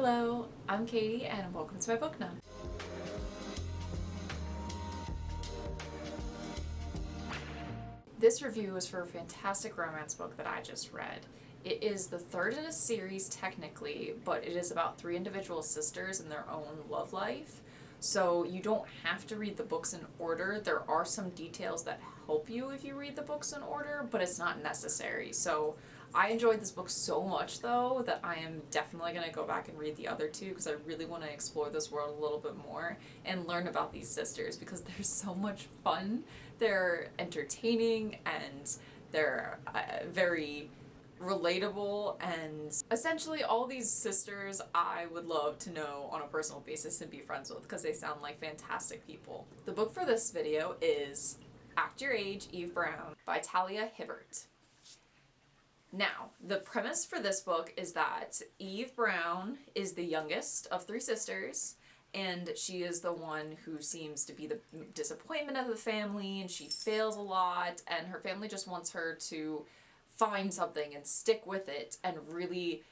Hello, I'm Katie and welcome to my book nook. This review is for a fantastic romance book that I just read. It is the third in a series technically, but it is about three individual sisters and their own love life. So you don't have to read the books in order. There are some details that help you if you read the books in order, but it's not necessary. So I enjoyed this book so much though that I am definitely going to go back and read the other two because I really want to explore this world a little bit more and learn about these sisters because they're so much fun. They're entertaining and they're very relatable, and essentially all these sisters I would love to know on a personal basis and be friends with because they sound like fantastic people. The book for this video is Act Your Age, Eve Brown by Talia Hibbert. Now, the premise for this book is that Eve Brown is the youngest of three sisters, and she is the one who seems to be the disappointment of the family, and she fails a lot, and her family just wants her to find something and stick with it and really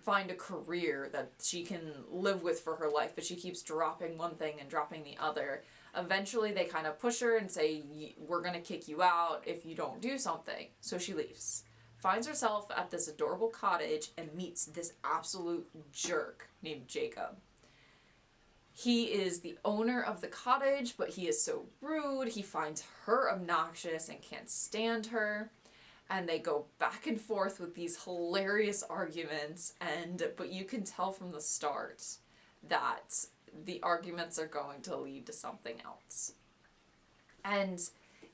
find a career that she can live with for her life, but she keeps dropping one thing and dropping the other. Eventually they kind of push her and say, we're gonna kick you out if you don't do something. So she leaves. Finds herself at this adorable cottage and meets this absolute jerk named Jacob. He is the owner of the cottage, but he is so rude. He finds her obnoxious and can't stand her. And they go back and forth with these hilarious arguments, but you can tell from the start that the arguments are going to lead to something else. And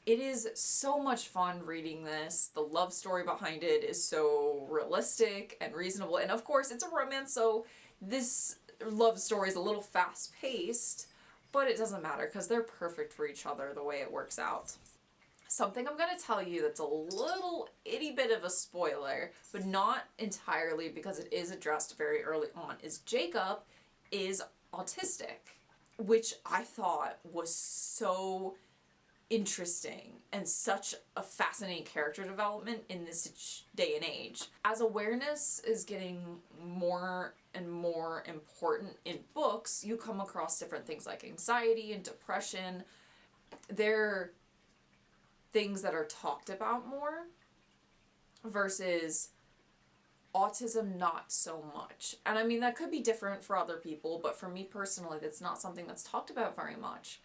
it is so much fun reading this. The love story behind it is so realistic and reasonable. And of course, it's a romance, so this love story is a little fast-paced, but it doesn't matter because they're perfect for each other the way it works out. Something I'm going to tell you that's a little itty bit of a spoiler, but not entirely because it is addressed very early on, is Jacob is autistic, which I thought was so interesting and such a fascinating character development in this day and age. As awareness is getting more and more important in books, you come across different things like anxiety and depression. They're things that are talked about more versus autism not so much. And I mean, that could be different for other people, but for me personally, that's not something that's talked about very much.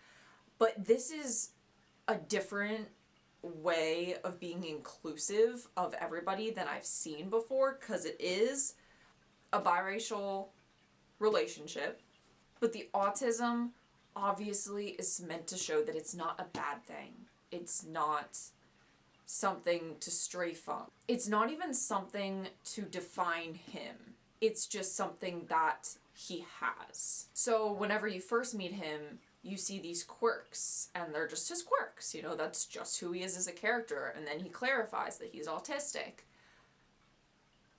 But this is a different way of being inclusive of everybody than I've seen before, because it is a biracial relationship, but the autism obviously is meant to show that it's not a bad thing. It's not something to stray from. It's not even something to define him. It's just something that he has. So whenever you first meet him, you see these quirks, and they're just his quirks. You know, that's just who he is as a character. And then he clarifies that he's autistic.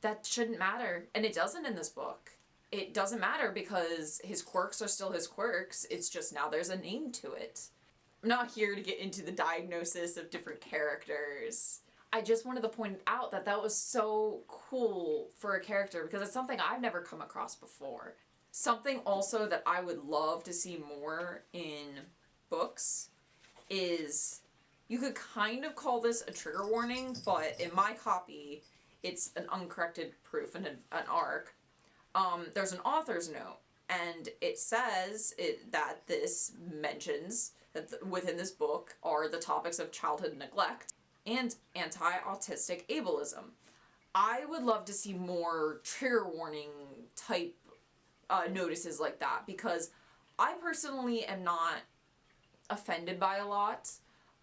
That shouldn't matter. And it doesn't in this book. It doesn't matter because his quirks are still his quirks. It's just now there's a name to it. I'm not here to get into the diagnosis of different characters. I just wanted to point out that that was so cool for a character because it's something I've never come across before. Something also that I would love to see more in books is, you could kind of call this a trigger warning, but in my copy, it's an uncorrected proof and an arc. There's an author's note. And it says that this mentions that within this book are the topics of childhood neglect and anti-autistic ableism. I would love to see more trigger warning type notices like that because I personally am not offended by a lot.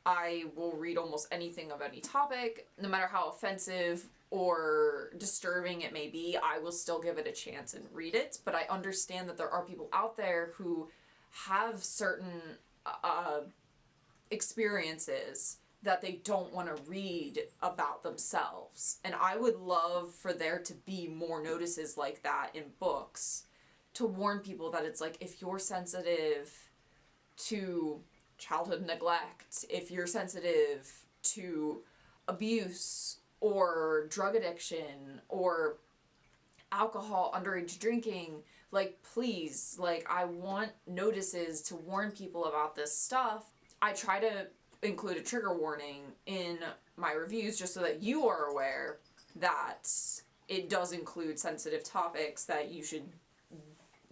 I will read almost anything of any topic, no matter how offensive or disturbing it may be, I will still give it a chance and read it, but I understand that there are people out there who have certain experiences that they don't want to read about themselves, and I would love for there to be more notices like that in books to warn people that it's like, if you're sensitive to childhood neglect, if you're sensitive to abuse or drug addiction or alcohol, underage drinking. Like, please, like, I want notices to warn people about this stuff. I try to include a trigger warning in my reviews just so that you are aware that it does include sensitive topics that you should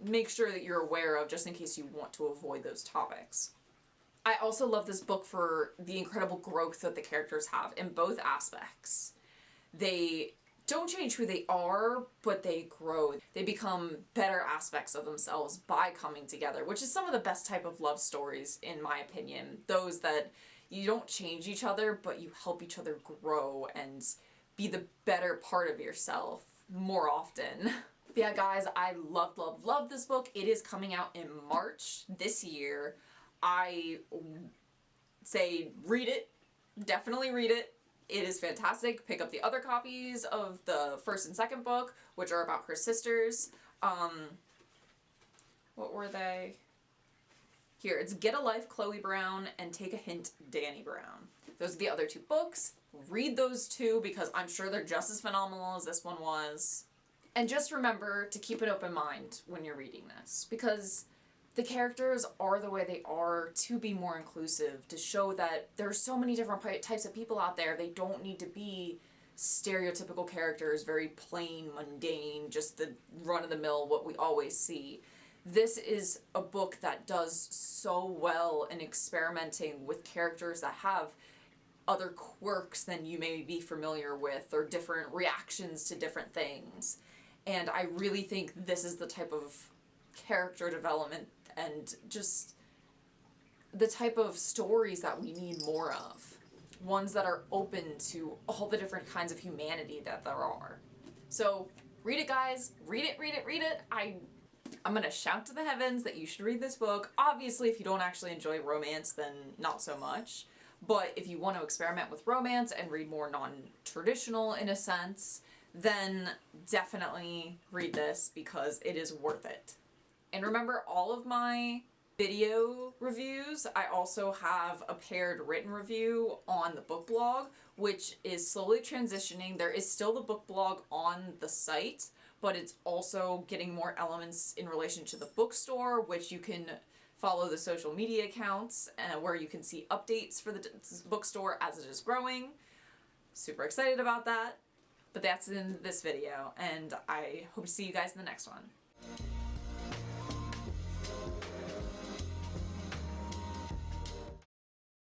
make sure that you're aware of just in case you want to avoid those topics. I also love this book for the incredible growth that the characters have in both aspects. They don't change who they are, but they grow. They become better aspects of themselves by coming together, which is some of the best type of love stories, in my opinion. Those that you don't change each other, but you help each other grow and be the better part of yourself more often. But yeah, guys, I love this book. It is coming out in March this year. I say read it. Definitely read it. It is fantastic. Pick up the other copies of the first and second book, which are about her sisters. What were they? Here, it's Get a Life, Chloe Brown, and Take a Hint, Danny Brown. Those are the other two books. Read those two because I'm sure they're just as phenomenal as this one was. And just remember to keep an open mind when you're reading this, because the characters are the way they are to be more inclusive, to show that there are so many different types of people out there. They don't need to be stereotypical characters, very plain, mundane, just the run-of-the-mill, what we always see. This is a book that does so well in experimenting with characters that have other quirks than you may be familiar with, or different reactions to different things. And I really think this is the type of character development and just the type of stories that we need more of. Ones that are open to all the different kinds of humanity that there are. So read it, guys. Read it, read it, read it. I'm gonna shout to the heavens that you should read this book. Obviously, if you don't actually enjoy romance, then not so much. But if you want to experiment with romance and read more non-traditional in a sense, then definitely read this because it is worth it. And remember, all of my video reviews, I also have a paired written review on the book blog, which is slowly transitioning. There is still the book blog on the site, but it's also getting more elements in relation to the bookstore, which you can follow the social media accounts where you can see updates for the bookstore as it is growing. Super excited about that. But that's in this video, and I hope to see you guys in the next one.